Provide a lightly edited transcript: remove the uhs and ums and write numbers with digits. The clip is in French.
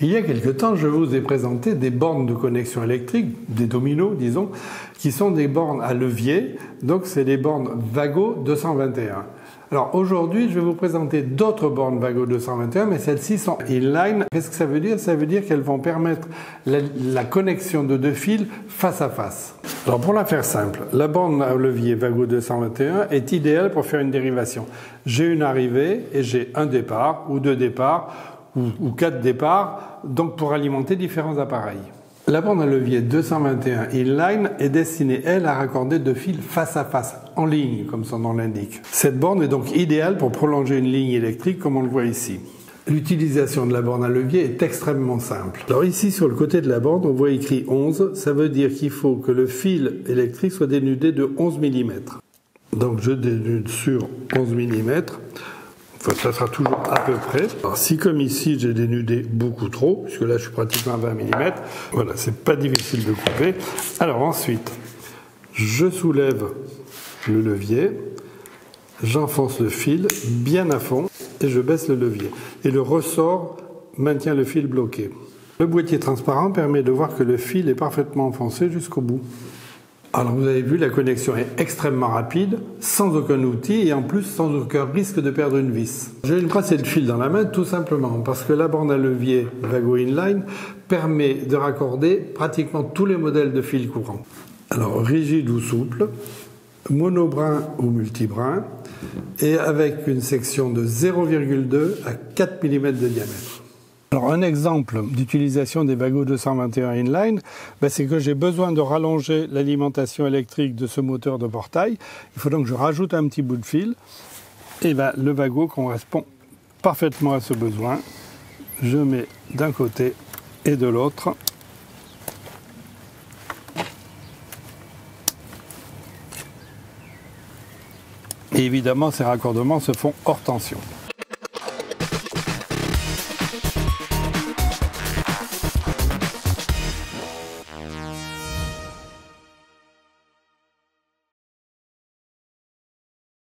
Il y a quelque temps, je vous ai présenté des bornes de connexion électrique, des dominos, disons, qui sont des bornes à levier. Donc, c'est des bornes Wago 221. Alors, aujourd'hui, je vais vous présenter d'autres bornes Wago 221, mais celles-ci sont inline. Qu'est-ce que ça veut dire? Ça veut dire qu'elles vont permettre la connexion de deux fils face à face. Alors, pour la faire simple, la borne à levier Wago 221 est idéale pour faire une dérivation. J'ai une arrivée et j'ai un départ ou deux départs ou 4 départs, donc pour alimenter différents appareils. La borne à levier 221 inline est destinée, elle, à raccorder deux fils face à face, en ligne, comme son nom l'indique. Cette borne est donc idéale pour prolonger une ligne électrique, comme on le voit ici. L'utilisation de la borne à levier est extrêmement simple. Alors ici, sur le côté de la borne, on voit écrit 11, ça veut dire qu'il faut que le fil électrique soit dénudé de 11 mm. Donc je dénude sur 11 mm. Enfin, ça sera toujours à peu près. Alors, si comme ici, j'ai dénudé beaucoup trop, puisque là, je suis pratiquement à 20 mm, voilà, c'est pas difficile de couper. Alors ensuite, je soulève le levier, j'enfonce le fil bien à fond et je baisse le levier. Et le ressort maintient le fil bloqué. Le boîtier transparent permet de voir que le fil est parfaitement enfoncé jusqu'au bout. Alors vous avez vu, la connexion est extrêmement rapide, sans aucun outil et en plus sans aucun risque de perdre une vis. J'ai une tracée de fil dans la main tout simplement parce que la borne à levier Wago Inline permet de raccorder pratiquement tous les modèles de fil courant. Alors rigide ou souple, monobrin ou multibrin et avec une section de 0,2 à 4 mm de diamètre. Alors un exemple d'utilisation des Wago 221 inline, c'est que j'ai besoin de rallonger l'alimentation électrique de ce moteur de portail. Il faut donc que je rajoute un petit bout de fil. Et le Wago correspond parfaitement à ce besoin. Je mets d'un côté et de l'autre. Et évidemment, ces raccordements se font hors tension.